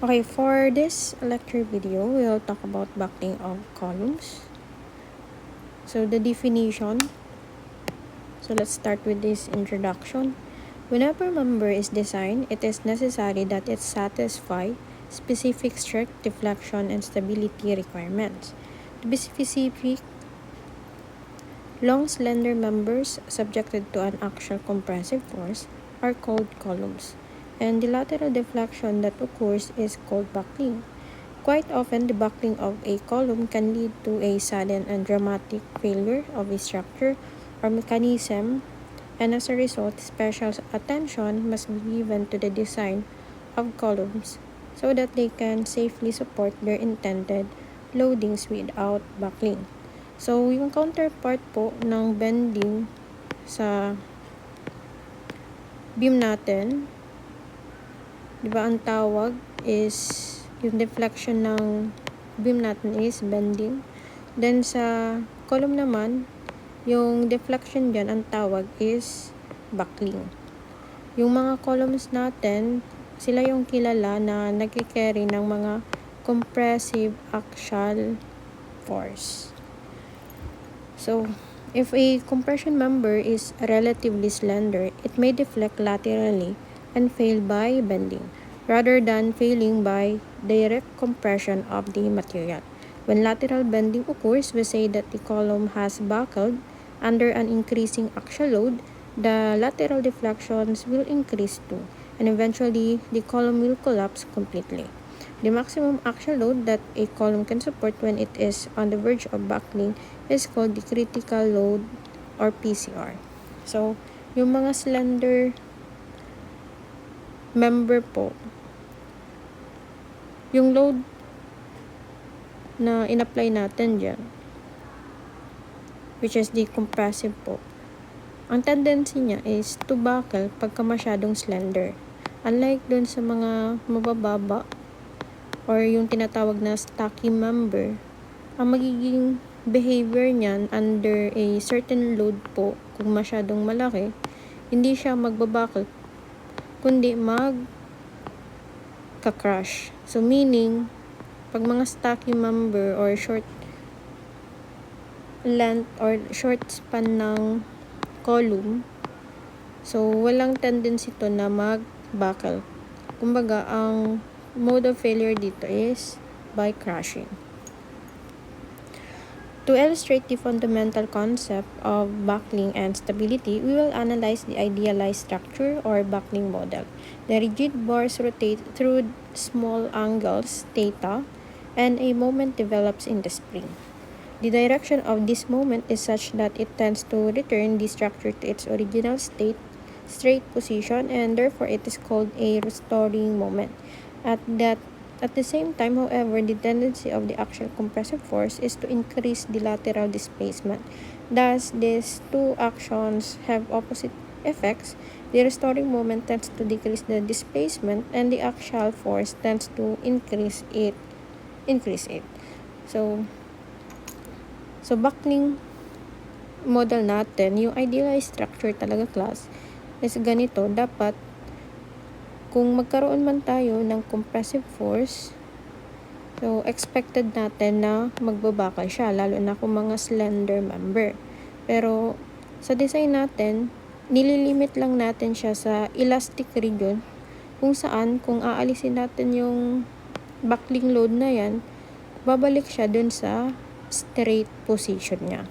Okay, for this lecture video, we'll talk about buckling of columns. So the definition. So let's start with this introduction. Whenever a member is designed, it is necessary that it satisfy specific strict deflection and stability requirements. To be specific, long slender members subjected to an axial compressive force are called columns, and the lateral deflection that occurs is called buckling. Quite often, the buckling of a column can lead to a sudden and dramatic failure of a structure or mechanism, and as a result, special attention must be given to the design of columns so that they can safely support their intended loadings without buckling. So, yung counterpart po ng bending sa beam natin, di ba ang tawag is yung deflection ng beam natin is bending. Then sa column naman, yung deflection dyan, ang tawag is buckling. Yung mga columns natin, sila yung kilala na nagkikerry ng mga compressive axial force. So, if a compression member is relatively slender, it may deflect laterally and fail by bending, rather than failing by direct compression of the material. When lateral bending occurs, we say that the column has buckled under an increasing axial load. The lateral deflections will increase too, and eventually the column will collapse completely. The maximum axial load that a column can support when it is on the verge of buckling is called the critical load or PCR. So, yung mga slender member po, yung load na in-apply natin dyan, which is the compressive po, ang tendency niya is to buckle pagka masyadong slender. Unlike dun sa mga mabababa or yung tinatawag na stocky member, ang magiging behavior niyan under a certain load po, kung masyadong malaki, hindi siya magbabuckle, kundi magka-crush. So meaning, pag mga stocky member or short length or short span ng column, so walang tendency to na mag-buckle. Kumbaga, ang mode of failure dito is by crushing. To illustrate the fundamental concept of buckling and stability, we will analyze the idealized structure or buckling model. The rigid bars rotate through small angles, theta, and a moment develops in the spring. The direction of this moment is such that it tends to return the structure to its original state, straight position, and therefore it is called a restoring moment. At the same time, however, the tendency of the axial compressive force is to increase the lateral displacement. Thus, these two actions have opposite effects. The restoring moment tends to decrease the displacement, and the axial force tends to increase it. So buckling model natin, yung idealized structure talaga class, is ganito. Dapat, kung magkaroon man tayo ng compressive force, so expected natin na magbabakal siya, lalo na kung mga slender member. Pero sa design natin, nililimit lang natin siya sa elastic region, kung saan kung aalisin natin yung buckling load na yan, babalik siya dun sa straight position niya.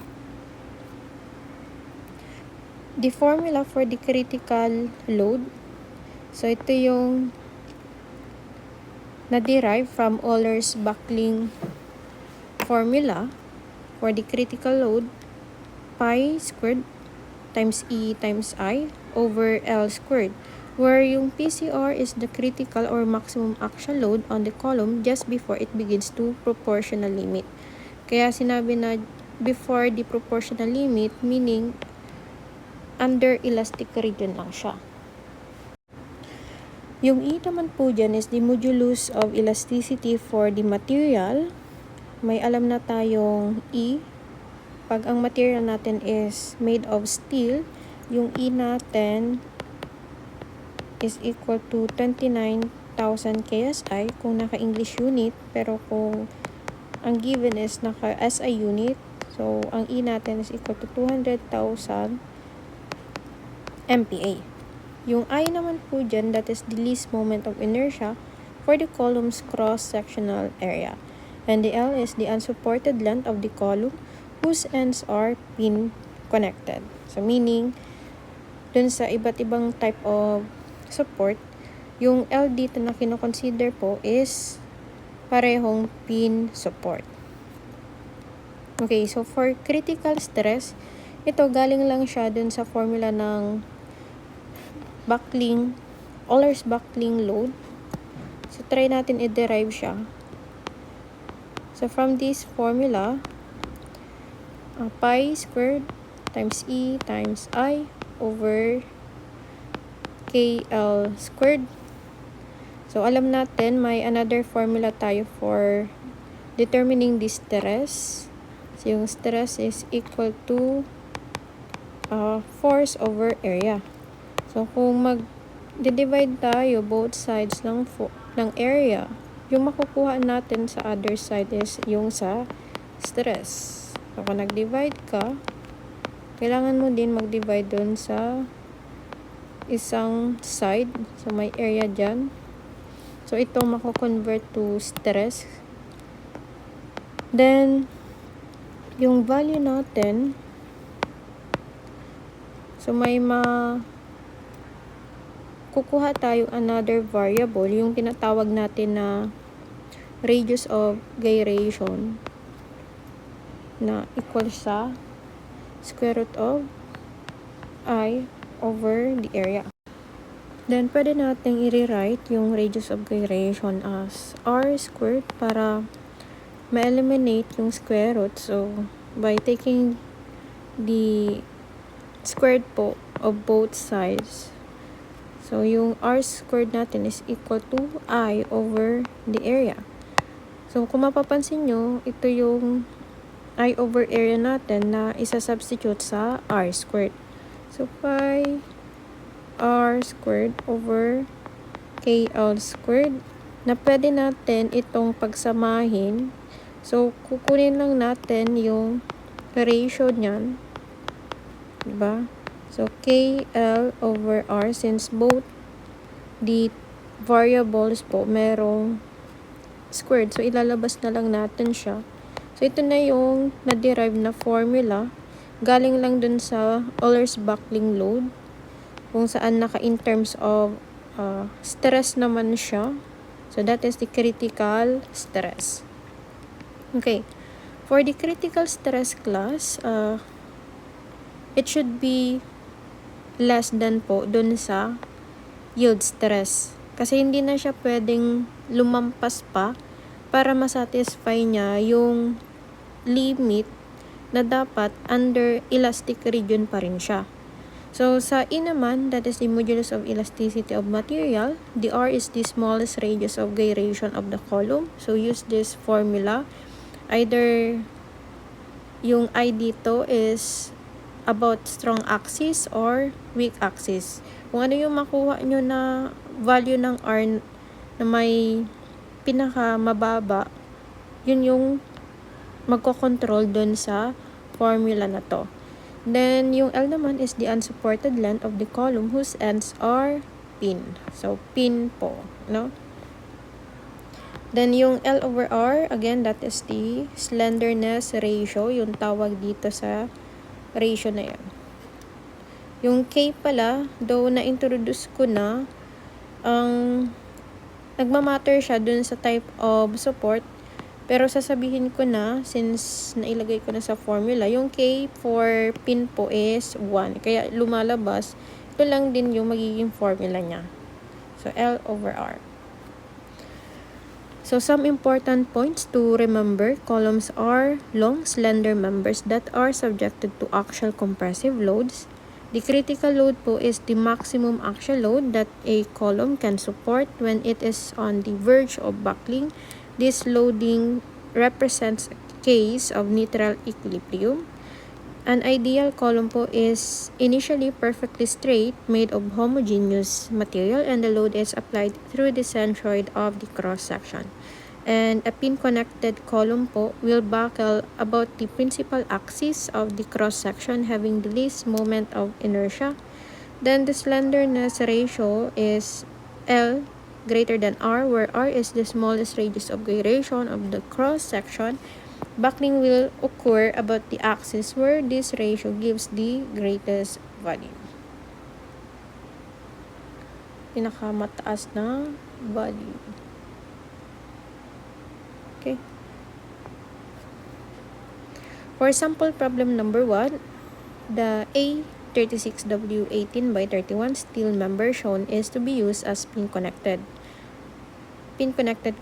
The formula for the critical load, so ito yung na-derive from Euler's buckling formula for the critical load, pi squared times E times I over L squared, where yung PCR is the critical or maximum axial load on the column just before it begins to proportional limit. Kaya sinabi na before the proportional limit, meaning under elastic region lang siya. Yung E naman po dyan is the modulus of elasticity for the material. May alam na tayong E. Pag ang material natin is made of steel, yung E natin is equal to 29 1000 KSI kung naka-English unit, pero kung ang given is naka-SI unit, so ang E natin is equal to 200,000 MPa. Yung I naman po dyan, that is the least moment of inertia for the column's cross-sectional area. And the L is the unsupported length of the column whose ends are pin connected. So meaning, dun sa iba't ibang type of support, yung L dito na kinoconsider po is parehong pin support. Okay, so for critical stress, ito galing lang siya dun sa formula ng buckling, Euler's buckling load. So try natin i-derive siya. So from this formula, pi squared times E times I over KL squared. So alam natin may another formula tayo for determining the stress. So yung stress is equal to force over area. So kung mag-divide tayo both sides ng area, yung makukuha natin sa other side is yung sa stress. So kung nag-divide ka, kailangan mo din mag-divide dun sa isang side. So may area dyan. So ito mako-convert to stress. Then yung value natin, so may kukuha tayo another variable, yung tinatawag natin na radius of gyration na equal sa square root of I over the area. Then pwede natin i-rewrite yung radius of gyration as r squared para ma-eliminate yung square root. So by taking the squared po of both sides, so yung r squared natin is equal to I over the area. So kung mapapansin nyo, ito yung I over area natin na isa-substitute sa r squared. So pi r squared over KL squared na pwede natin itong pagsamahin. So kukunin lang natin yung ratio niyan, diba? So KL over R, since both the variables po merong squared, so ilalabas na lang natin siya. So ito na yung na-derive na formula, galing lang dun sa Euler's buckling load, kung saan in terms of stress naman siya. So that is the critical stress. Okay, for the critical stress class, it should be less than po dun sa yield stress. Kasi hindi na siya pwedeng lumampas pa para masatisfy niya yung limit na dapat under elastic region pa rin siya. So sa E naman, that is the modulus of elasticity of material. The R is the smallest radius of gyration of the column. So use this formula. Either yung I dito is about strong axis or weak axis. Kung ano yung makuha nyo na value ng R na may pinaka mababa, yun yung magkocontrol dun sa formula na to. Then yung L naman is the unsupported length of the column whose ends are pin. So pin po, no? Then yung L over R, again, that is the slenderness ratio, yung tawag dito sa ratio na yan. Yung K pala, though na-introduce ko na, ang nagmamatter siya dun sa type of support, pero sasabihin ko na, since nailagay ko na sa formula, yung K for pin po is 1. Kaya lumalabas, ito lang din yung magiging formula niya. So, L over R. So, some important points to remember. Columns are long, slender members that are subjected to axial compressive loads. The critical load po is the maximum axial load that a column can support when it is on the verge of buckling. This loading represents a case of neutral equilibrium. An ideal column po is initially perfectly straight, made of homogeneous material, and the load is applied through the centroid of the cross-section. And a pin-connected column po will buckle about the principal axis of the cross-section, having the least moment of inertia. Then the slenderness ratio is L greater than R, where R is the smallest radius of gyration of the cross-section. Buckling will occur about the axis where this ratio gives the greatest value. Pinakamataas na value. Okay. For sample problem number 1, the A36W18 by 31 steel member shown is to be used as pin-connected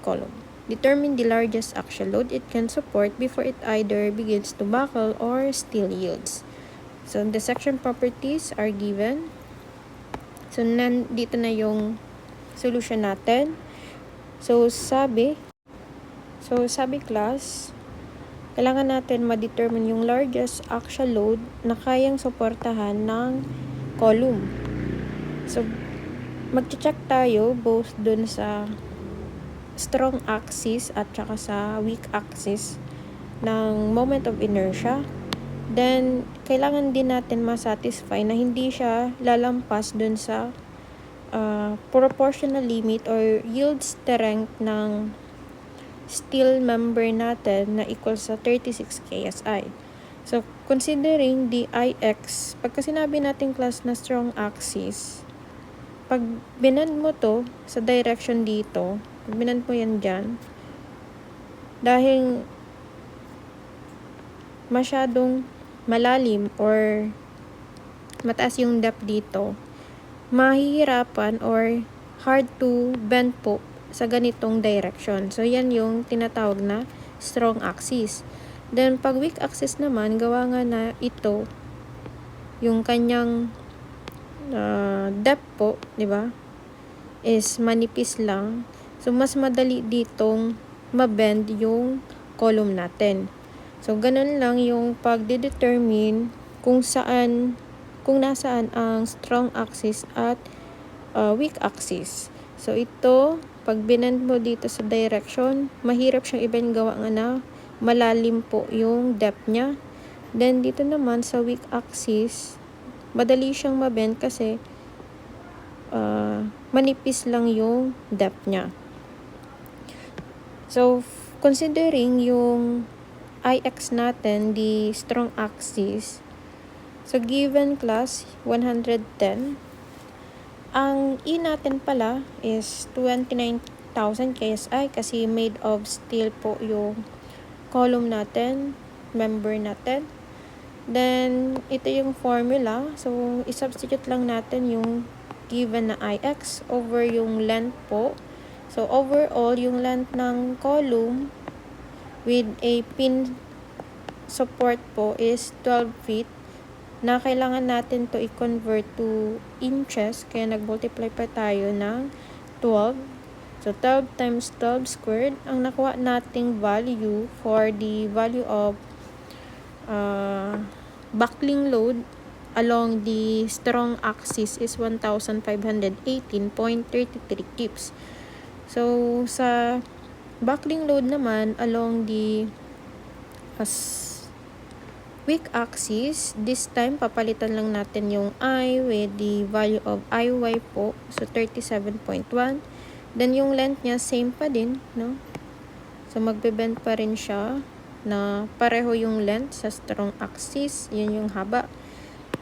column. Determine the largest axial load it can support before it either begins to buckle or steel yields. So, the section properties are given. So, nandito na yung solution natin. So, sabi class, kailangan natin ma-determine yung largest axial load na kayang suportahan ng column. So, mag-check tayo both dun sa strong axis at saka sa weak axis ng moment of inertia. Then, kailangan din natin ma-satisfy na hindi siya lalampas dun sa proportional limit or yield strength ng steel member natin na equal sa 36 KSI. So, considering the IX, pagka sinabi natin class na strong axis, pag binend mo to sa direction dito, pag binend mo yan dyan, dahil masyadong malalim or mataas yung depth dito, mahihirapan or hard to bend po sa ganitong direction. So, yan yung tinatawag na strong axis. Then, pag weak axis naman, gawa nga na ito, yung kanyang depth po, di ba, is manipis lang. So, mas madali ditong mabend yung column natin. So, ganun lang yung pag-determine kung nasaan ang strong axis at weak axis. So, ito, pag binend mo dito sa direction, mahirap siyang i-bend, gawa nga na malalim po yung depth niya. Then, dito naman sa weak axis, madali siyang mabend kasi manipis lang yung depth niya. So, considering yung IX natin, the strong axis, so given class 110, ang E natin pala is 29,000 KSI kasi made of steel po yung column natin, member natin. Then, ito yung formula. So, isubstitute lang natin yung given na IX over yung length po. So, overall, yung length ng column with a pin support po is 12 feet na kailangan natin to i-convert to inches. Kaya nag-multiply pa tayo ng 12. So, 12 times 12 squared. Ang nakuha nating value for the value of buckling load along the strong axis is 1,518.33 kips. So, sa buckling load naman along the weak axis, this time papalitan lang natin yung I with the value of IY po. So, 37.1. Then, yung length niya, same pa din, no? So, magbe-bend pa rin siya na pareho yung length sa strong axis. Yun yung haba.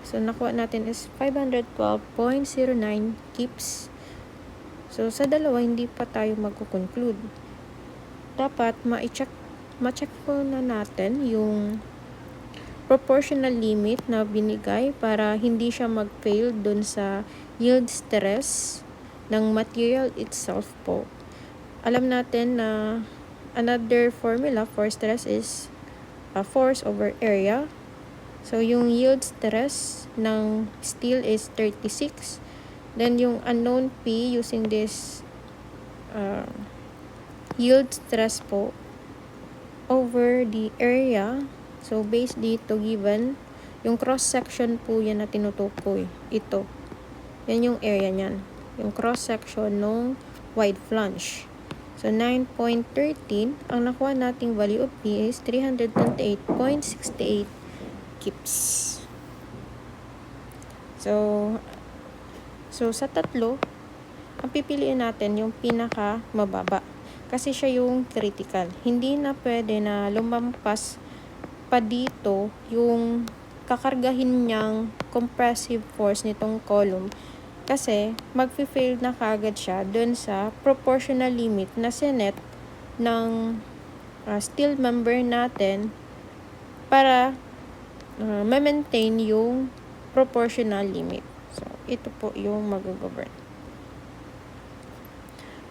So, nakuha natin is 512.09 kips. So, sa dalawa, hindi pa tayo magko-conclude. Dapat, ma-check po na natin yung proportional limit na binigay para hindi siya mag-fail dun sa yield stress ng material itself po. Alam natin na another formula for stress is force over area. So, yung yield stress ng steel is 36. Then, yung unknown P using this yield stress po over the area. So, based dito given Yung cross-section po yan na tinutukoy. Ito. Yan yung area niyan. Yung cross-section ng wide flange. So, 9.13. Ang nakuha nating value of P is 328.68 kips. So, sa tatlo, ang pipiliin natin yung pinaka mababa. Kasi siya yung critical. Hindi na pwede na lumampas pa dito yung kakargahin niyang compressive force nitong column. Kasi magfi-fail na kagad siya dun sa proportional limit na sinet ng steel member natin para ma-maintain yung proportional limit. So, ito po yung mag-govern.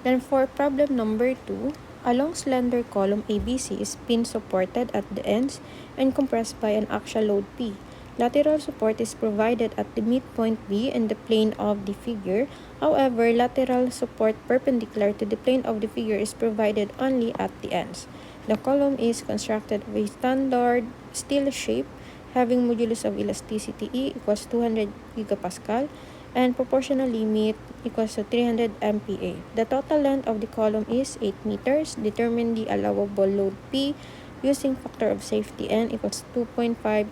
Then for problem number 2, a long slender column ABC is pin supported at the ends and compressed by an axial load P. Lateral support is provided at the midpoint B in the plane of the figure. However, lateral support perpendicular to the plane of the figure is provided only at the ends. The column is constructed with standard steel shape having modulus of elasticity E equals 200 gigapascal and proportional limit equals to 300 MPa. The total length of the column is 8 meters. Determine the allowable load P using factor of safety N equals 2.5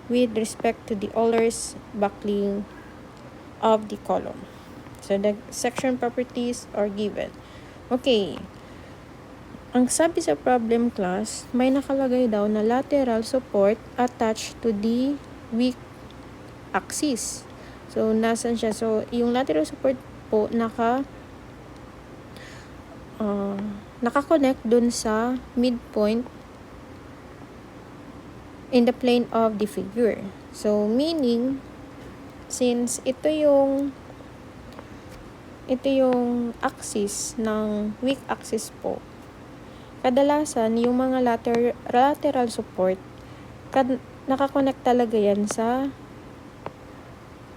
with respect to the Euler's buckling of the column. So, the section properties are given. Okay. Ang sabi sa problem class, may nakalagay daw na lateral support attached to the weak axis. So, nasan siya? So, yung lateral support po naka-connect dun sa midpoint in the plane of the figure. So, meaning, since ito yung axis ng weak axis po, kadalasan yung mga lateral support, naka-connect talaga yan sa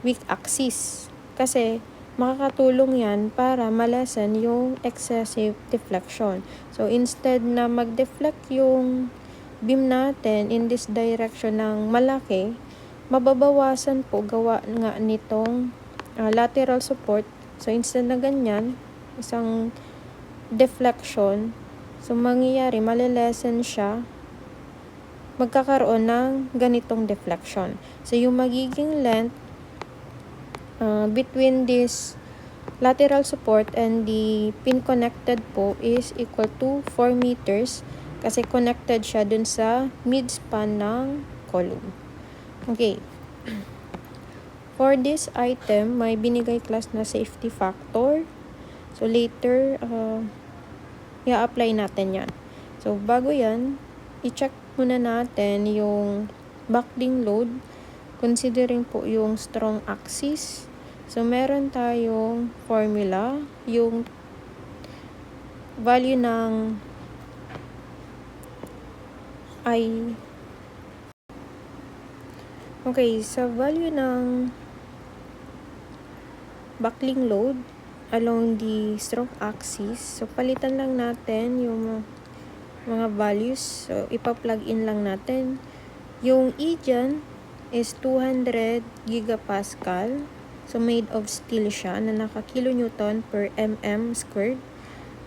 weak axis. Kasi, makakatulong yan para malasan yung excessive deflection. So, instead na mag-deflect yung beam natin in this direction ng malaki, mababawasan po gawa nga nitong lateral support. So, instead na ganyan, isang deflection, so, mangyayari, malilesen siya, magkakaroon ng ganitong deflection. So, yung magiging length between this lateral support and the pin connected po is equal to 4 meters kasi connected siya dun sa midspan ng column. Okay. For this item, may binigay class na safety factor. So, later, i-apply natin yan. So, bago yan, i-check muna natin yung buckling load considering po yung strong axis. So, meron tayong formula, yung value ng sa value ng buckling load along the strong axis, so palitan lang natin yung mga values. So, ipa-plug in lang natin. Yung E dyan is 200 gigapascal. So, made of steel siya na naka-kilonewton per mm squared.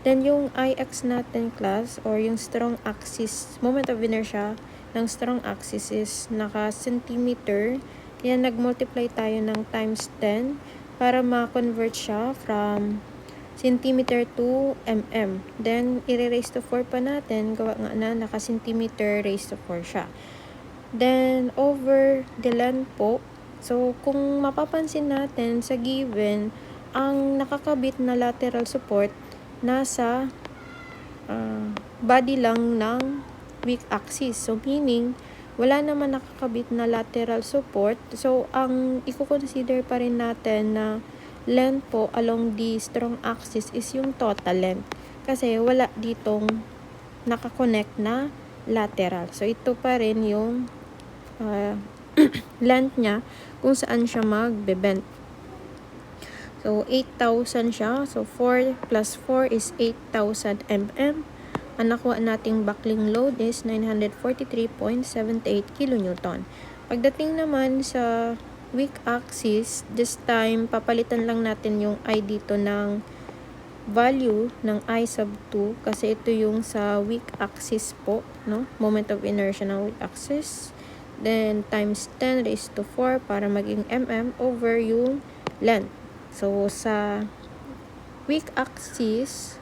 Then, yung IX natin class or yung strong axis, moment of inertia ng strong axis is naka-centimeter. Kaya nag-multiply tayo ng times 10 para ma-convert siya from centimeter to mm. Then, i-raise to 4 pa natin. Gawa nga na naka-centimeter raised to 4 siya. Then, over the length po. So, kung mapapansin natin sa given, ang nakakabit na lateral support nasa body lang ng weak axis. So, meaning, wala naman nakakabit na lateral support. So, ang i-consider pa rin natin na length po along the strong axis is yung total length. Kasi wala ditong nakakonect na lateral. So, ito pa rin yung length niya kung saan siya magbe-bend. So, 8,000 siya. So, 4 plus 4 is 8,000 mm. Ang nakuha nating buckling load is 943.78 kilonewton. Pagdating naman sa weak axis, this time papalitan lang natin yung I dito ng value ng I sub 2 kasi ito yung sa weak axis po, no? Moment of inertia ng weak axis. Then times 10 raised to 4 para maging mm over yung length. So sa weak axis,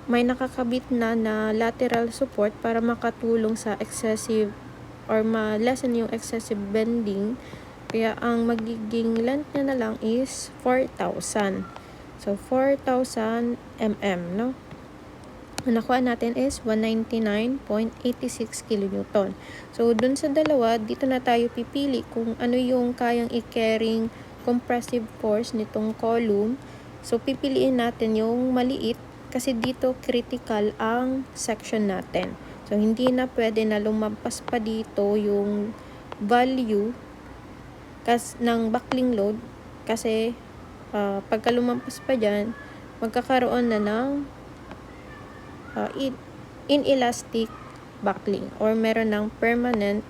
may nakakabit na lateral support para makatulong sa excessive or ma-lessen yung excessive bending. Kaya ang magiging length niya na lang is 4,000. So 4,000 mm, no? Ang nakuha natin is 199.86 kN. So dun sa dalawa, dito na tayo pipili kung ano yung kayang i-carrying compressive force nitong column. So pipiliin natin yung maliit kasi dito critical ang section natin. So hindi na pwede na lumampas pa dito yung value ng buckling load kasi pagka lumampas pa dyan, magkakaroon na ng inelastic buckling or meron ng permanent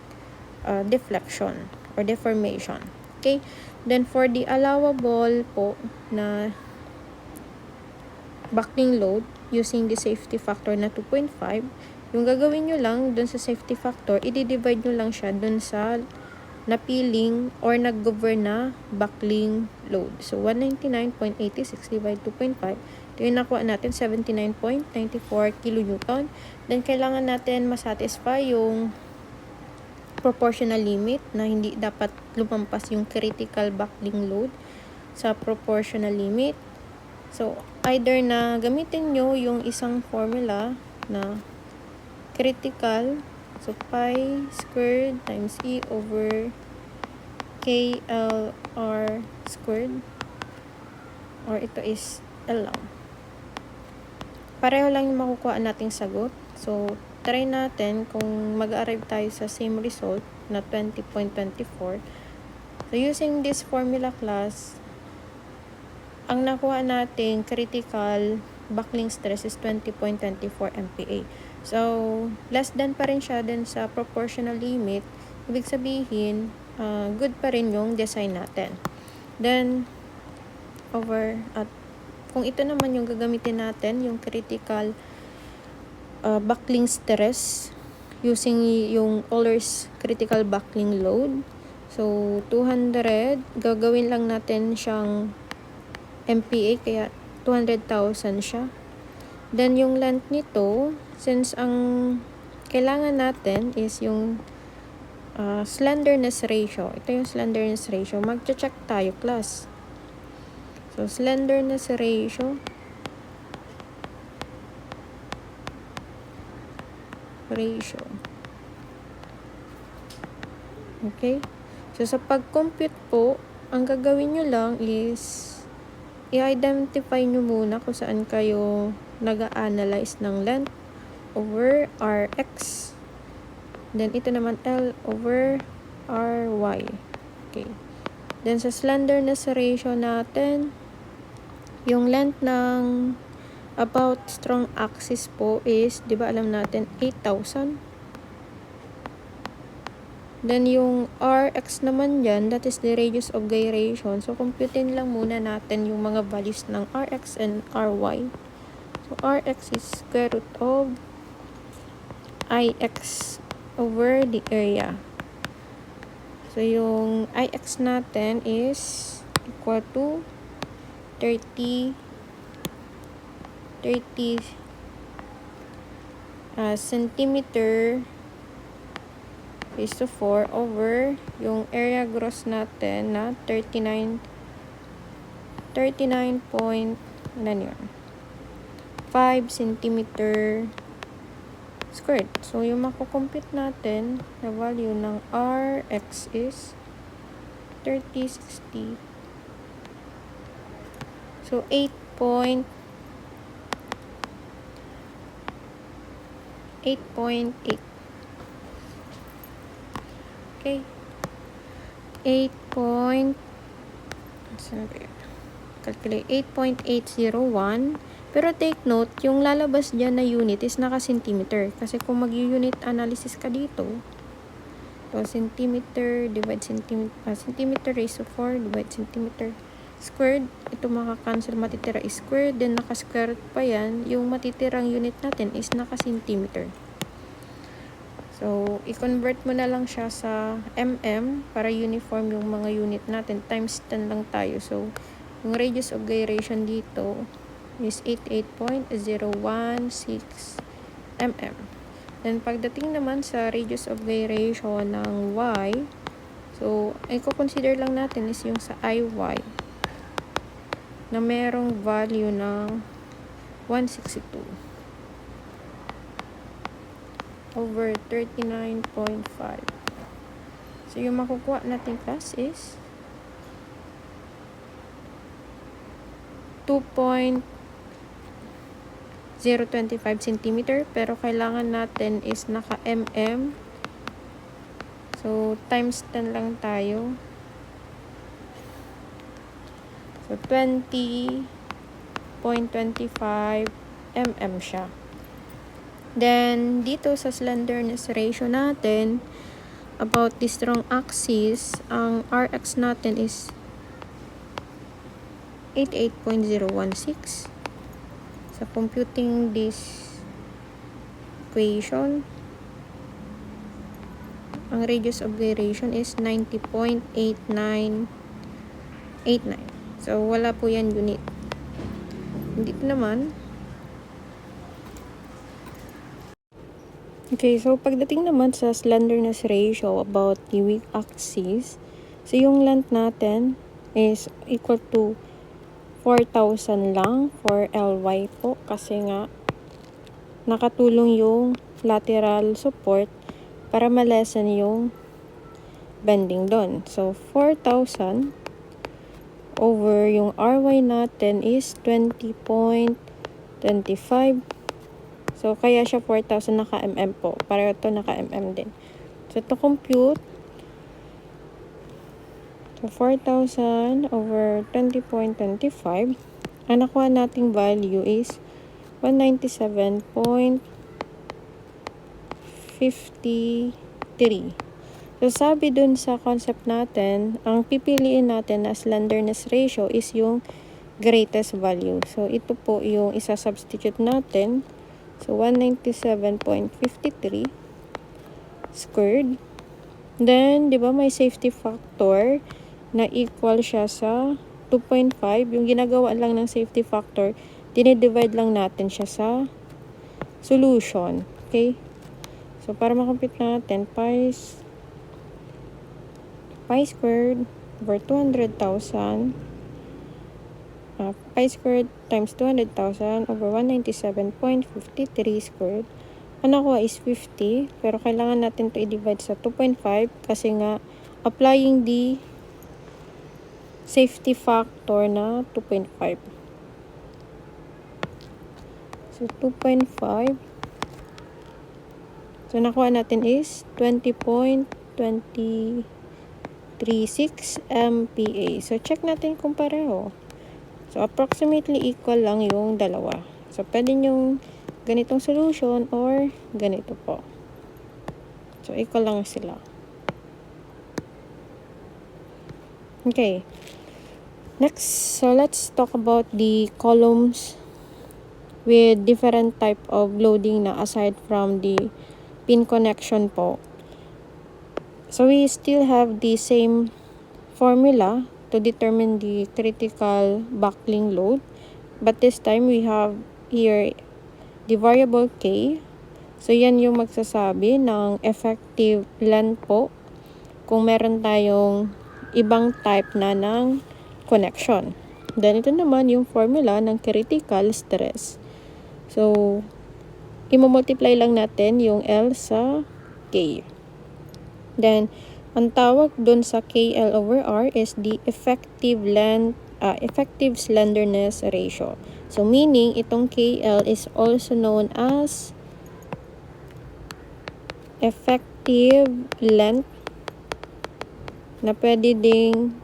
deflection or deformation. Okay? Then for the allowable po na buckling load using the safety factor na 2.5, yung gagawin nyo lang dun sa safety factor, i-divide nyo lang siya dun sa napiling or nag-govern na buckling load. So 199.86 divided 2.5, ito yung nakuha natin, 79.94 kN. Then kailangan natin masatisfy yung proportional limit na hindi dapat lumampas yung critical buckling load sa proportional limit. So either na gamitin nyo yung isang formula na critical, so pi squared times E over KLR squared, or ito is L lang. Pareho lang yung makukuha nating sagot. So try natin kung mag-arrive tayo sa same result na 20.24. So using this formula class, ang nakuha nating critical buckling stress is 20.24 MPa. So less than pa rin siya din sa proportional limit. Ibig sabihin, good pa rin yung design natin. Then kung ito naman yung gagamitin natin, yung critical buckling stress using yung Euler's critical buckling load. So 200, gagawin lang natin siyang MPa, kaya 200,000 siya. Then yung length nito, since ang kailangan natin is yung slenderness ratio. Ito yung slenderness ratio. Mag-check tayo, class. So slenderness ratio. Okay? So sa pag-compute po, ang gagawin nyo lang is i-identify nyo muna kung saan kayo nag-a-analyze ng length over Rx. Then ito naman L over Ry. Okay. Then sa slenderness ratio natin, yung length ng about strong axis po is, di ba alam natin, 8,000. Then yung Rx naman dyan, that is the radius of gyration. So computein lang muna natin yung mga values ng Rx and Ry. So Rx is square root of Ix over the area. So yung Ix natin is equal to 30 centimeter raised to 4 over yung area gross natin na 39 point 5 centimeter squared. So yung makukompute natin na value ng Rx is 3060. So 8.8. Okay. 8.801. Pero take note, yung lalabas dyan na unit is naka-centimeter. Kasi kung mag-unit analysis ka dito, So, centimeter divide centimeter raised to 4 divide centimeter squared. Ito makakancel, matitira is squared. Then, naka-square pa yan. Yung matitirang unit natin is naka-centimeter. So, i-convert mo na lang siya sa mm para uniform yung mga unit natin. Times 10 lang tayo. So, yung radius of gyration dito is 88.016 mm. Then, pagdating naman sa radius of gyration ng y, so, i-consider lang natin is yung sa IY na merong value ng 162 over 39.5. So, yung makukuha natin class is 2.025 cm, pero kailangan natin is naka mm. So, times 10 lang tayo. So, 20.25 mm siya. Then, dito sa slenderness ratio natin, about the strong axis, ang Rx natin is 88.016. So, computing this equation, ang radius of gyration is 90.8989. So, wala po yan unit. Dito naman, okay, so pagdating naman sa slenderness ratio about the weak axis, so yung length natin is equal to 4,000 lang for Ly po, kasi nga nakatulong yung lateral support para ma-lessen yung bending doon. So, 4,000 over yung Ry natin is 20.25. So, kaya siya 4,000 naka-mm po. Pareho ito naka-mm din. So, to compute, so 4,000 over 20.25, ang nakuha nating value is 197.53. So, sabi dun sa concept natin, ang pipiliin natin na slenderness ratio is yung greatest value. So, ito po yung isa-substitute natin. So, 197.53 squared. Then, di ba may safety factor na equal siya sa 2.5. Yung ginagawa lang ng safety factor, dinidivide lang natin siya sa solution. Okay? So, para makompute natin, pi squared over 200,000, pi squared times 200,000 over 197.53 squared. Ang nakuha is 50, pero kailangan natin to i-divide sa 2.5 kasi nga applying the safety factor na 2.5. So, 2.5. So, nakuha natin is 20.236 MPa. So, check natin kung pareho. So, approximately equal lang yung dalawa. So, pwede yung ganitong solution or ganito po. So, equal lang sila. Okay. Next, so let's talk about the columns with different type of loading na aside from the pin connection po. So, we still have the same formula to determine the critical buckling load. But this time, we have here the variable K. So, yan yung magsasabi ng effective length po kung meron tayong ibang type na ng connection. Then, ito naman yung formula ng critical stress. So, i-multiply lang natin yung L sa K. Then, ang tawag dun sa KL over R is the effective slenderness ratio. So, meaning, itong KL is also known as effective length na pwede ding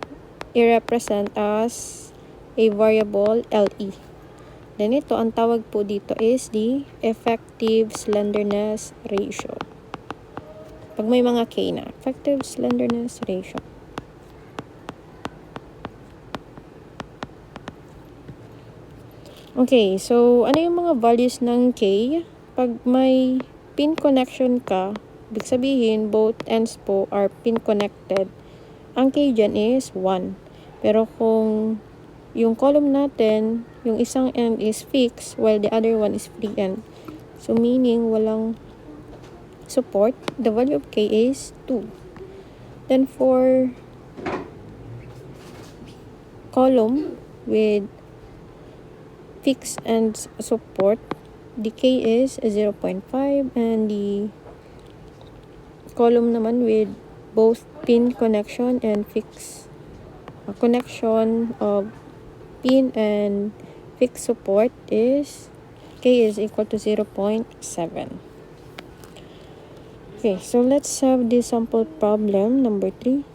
i-represent as a variable LE. Then, ito, ang tawag po dito is the effective slenderness ratio. Pag may mga K na, effective slenderness ratio. Okay, so ano yung mga values ng K? Pag may pin connection ka, ibig sabihin both ends po are pin connected. Ang K dyan is 1. Pero kung yung column natin, yung isang end is fixed while the other one is free end. So meaning walang support, the value of K is 2. Then for column with fixed and support, the K is 0.5 and the column naman with both pin connection and fixed connection of pin and fixed support is K is equal to 0.7. Okay, so let's have the sample problem number 3.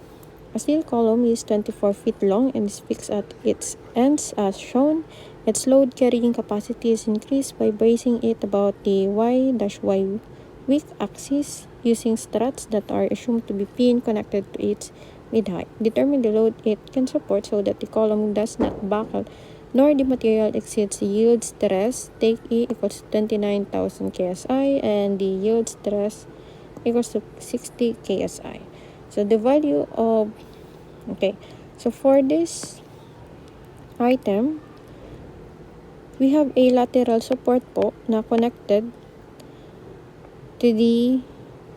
A steel column is 24 feet long and is fixed at its ends as shown. Its load carrying capacity is increased by bracing it about the y-y weak axis using struts that are assumed to be pin connected to its mid-height. Determine the load it can support so that the column does not buckle nor the material exceeds the yield stress. Take E equals to 29,000 KSI and the yield stress equals to 60 KSI. So the value of, okay, so for this item, we have a lateral support po na connected to the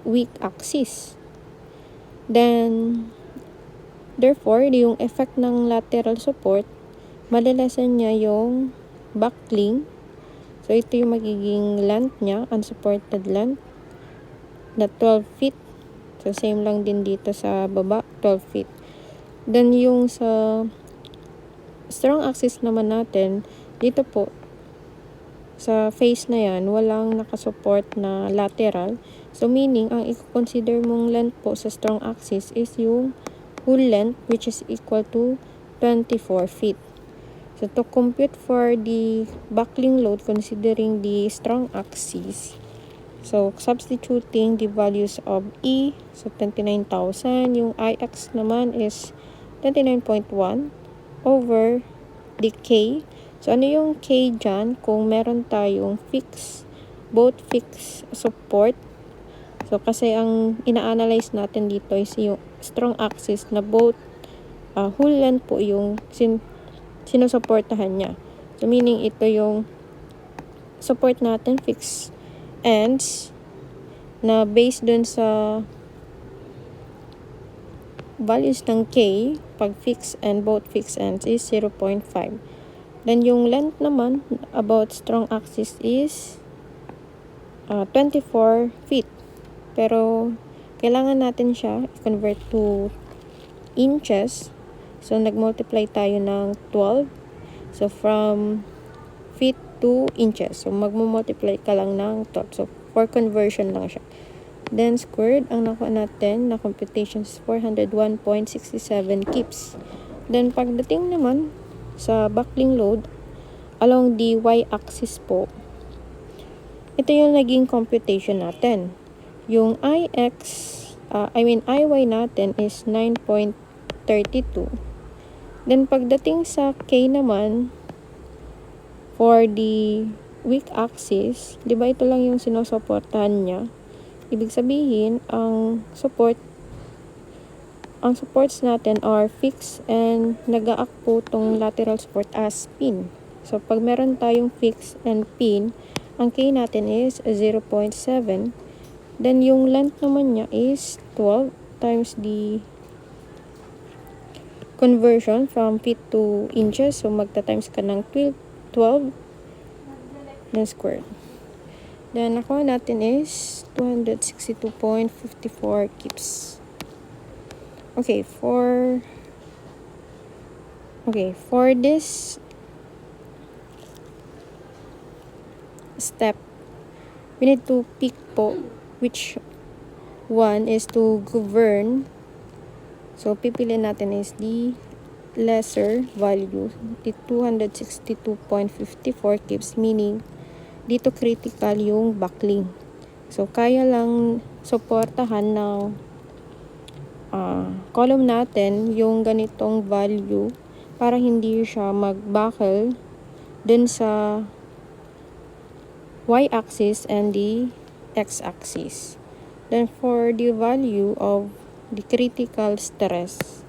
weak axis. Then, therefore, yung effect ng lateral support, malalasan niya yung buckling. So, ito yung magiging length niya, unsupported length, na 12 feet. So, same lang din dito sa baba, 12 feet. Then, yung sa strong axis naman natin, dito po, sa face na yan, walang nakasupport na lateral. So, meaning, ang i-consider mong length po sa strong axis is yung whole length, which is equal to 24 feet. So, to compute for the buckling load, considering the strong axis, so, substituting the values of E, so 29,000, yung IX naman is 29.1 over the K. So, ano yung K dyan? Kung meron tayong both fixed support. So, kasi ang ina-analyze natin dito is yung strong axis na both whole length po yung sinusuportahan niya. So, meaning ito yung support natin, fixed ends, na based dun sa values ng K, pag fixed and both fixed ends is 0.5. Then, yung length naman about strong axis is 24 feet. Pero, kailangan natin siya i-convert to inches. So, nag-multiply tayo ng 12. So, from feet to inches. So, mag-multiply ka lang ng 12. So, for conversion lang siya. Then, squared, ang nakuha natin na computation is 401.67 kips. Then, pagdating naman sa buckling load along the y-axis po, ito yung naging computation natin. Yung IY natin is 9.32. Then, pagdating sa K naman, for the weak axis, di ba ito lang yung sinusuportahan niya? Ibig sabihin, ang supports natin are fixed and nag-a-act po tong lateral support as pin. So, pag meron tayong fixed and pin, ang K natin is 0.7. Then, yung length naman niya is 12 times the conversion from feet to inches. So, magta-times ka ng 12, then squared. Then, nakuha natin is 262.54 kips. Okay, for this step, we need to pick po which one is to govern. So, pipiliin natin is the lesser value, the 262.54 kips, meaning dito critical yung buckling. So, kaya lang suportahan ng column natin yung ganitong value para hindi siya mag-buckle dun sa y-axis and the x-axis. Then, for the value of the critical stress,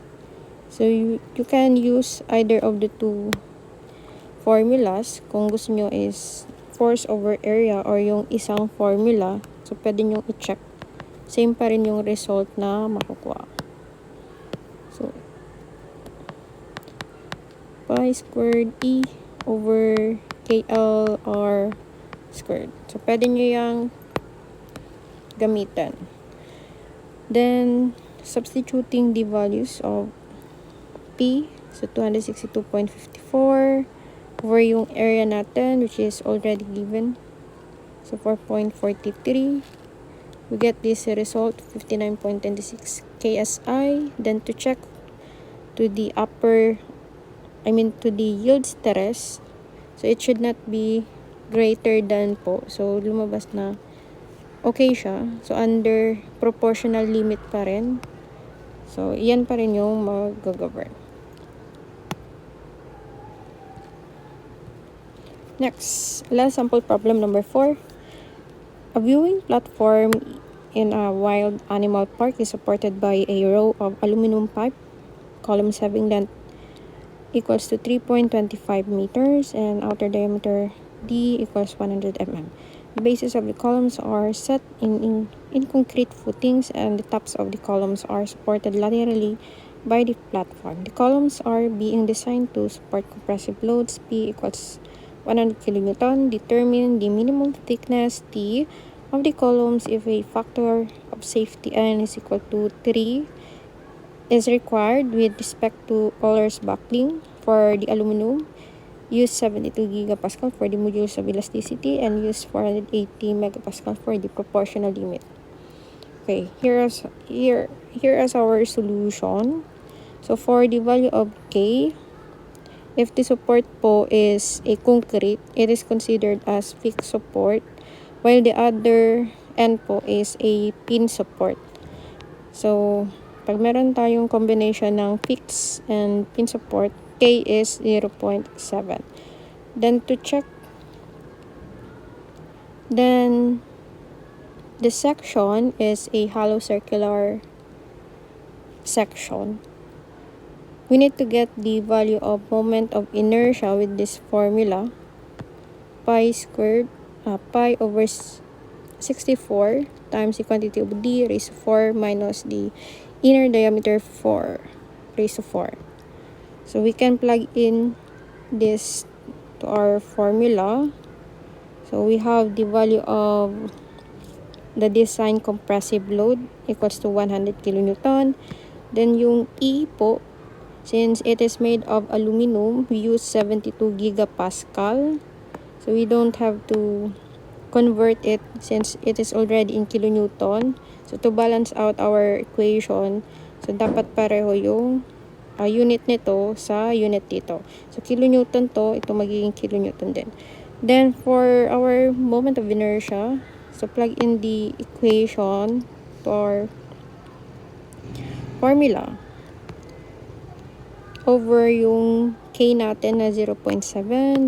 so you can use either of the two formulas. Kung gusto nyo is force over area or yung isang formula, so pwede nyo i-check. Same pa rin yung result na makukuha. So, pi squared E over KLR squared. So, pwede nyo yung gamitan. Then, substituting the values of P, so 262.54 over yung area natin, which is already given. So, 4.43. We get this result, 59.26 KSI. Then, to check to the to the yield stress, so it should not be greater than po. So, lumabas na okay siya. So, under proportional limit pa rin. So, yan pa rin yung mag-govern. Next, last sample problem number 4. A viewing platform in a wild animal park is supported by a row of aluminum pipe, columns having length equals to 3.25 meters and outer diameter D equals 100 mm. The bases of the columns are set in concrete footings and the tops of the columns are supported laterally by the platform. The columns are being designed to support compressive loads P equals 100 kN. Determine the minimum thickness T of the columns if a factor of safety N is equal to 3 is required with respect to Euler's buckling. For the aluminum, use 72 gigapascal for the modules of elasticity and use 480 megapascal for the proportional limit. Okay, here is our solution. So for the value of K, if the support po is a concrete, it is considered as fixed support, while the other end po is a pin support. So, pag meron tayong combination ng fixed and pin support, K is 0.7. Then, to check, then the section is a hollow circular section. We need to get the value of moment of inertia with this formula. Pi over 64 times the quantity of D raised to 4 minus the inner diameter 4 raised to 4. So we can plug in this to our formula. So we have the value of the design compressive load equals to 100 kilonewton. Then yung E po, since it is made of aluminum, we use 72 gigapascal. So we don't have to convert it since it is already in kilonewton. So to balance out our equation, so dapat pareho yung unit nito sa unit dito. So kilonewton to, ito magiging kilonewton din. Then for our moment of inertia, so plug in the equation to our formula over yung K natin na 0.7,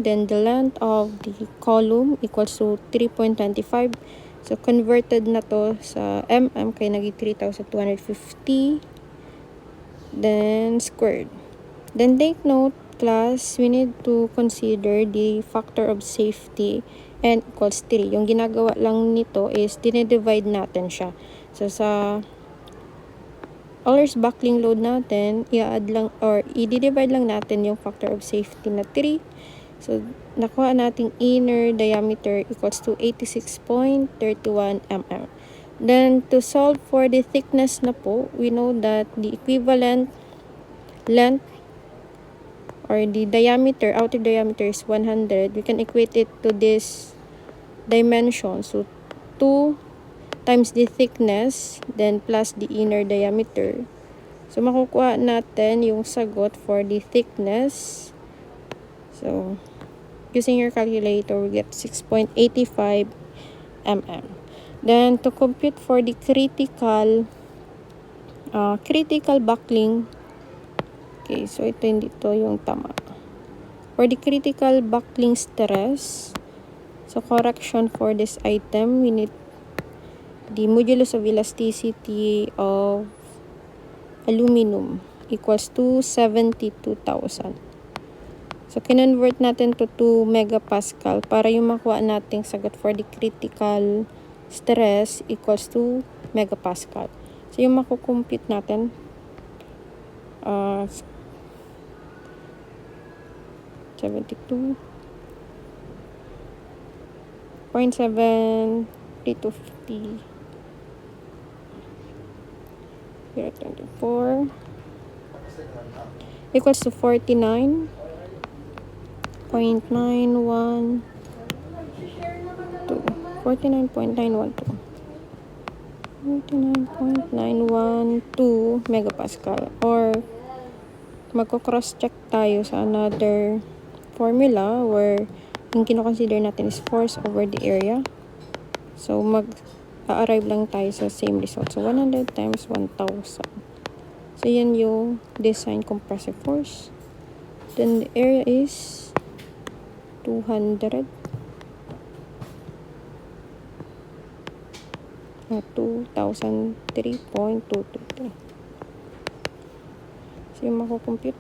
then the length of the column equals to 3.25. So converted na to sa mm, kaya naging 3,250. Then squared. Then take note, class, we need to consider the factor of safety and equals 3. Yung ginagawa lang nito is dinidivide natin siya. So sa Euler's buckling load natin, i-add lang or i-divide lang natin yung factor of safety na 3. So nakuha nating inner diameter equals to 86.31 mm. Then, to solve for the thickness na po, we know that the equivalent length or the diameter, outer diameter is 100. We can equate it to this dimension. So, 2 times the thickness, then plus the inner diameter. So, makukuha natin yung sagot for the thickness. So, using your calculator, we get 6.85 mm. Then, to compute for the critical buckling, okay, so ito hindi to yung tama. For the critical buckling stress, so correction for this item, we need the modulus of elasticity of aluminum equals to 72,000. So, kinonvert natin to 2 megapascal para yung makuha nating sagot for the critical stress equals to megapascal. So, yung makukompute natin, 72.73250 24 equals to 49.912 megapascal, or magko-cross check tayo sa another formula where yung kino-consider natin is force over the area. So mag-arrive lang tayo sa same result. So 100 times 1,000. So yan yung design compressive force. Then the area is 200. 2003.223. So yung makukompute,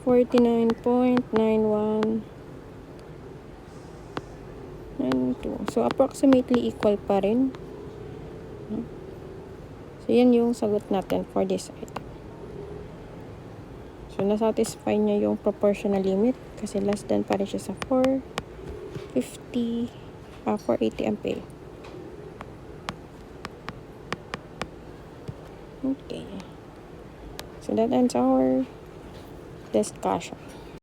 $49.9192. So approximately equal pa rin. So yan yung sagot natin for this item. So nasatisfy niya yung proportional limit kasi less than pa rin siya sa 480 ampere. Okay. So that ends our discussion.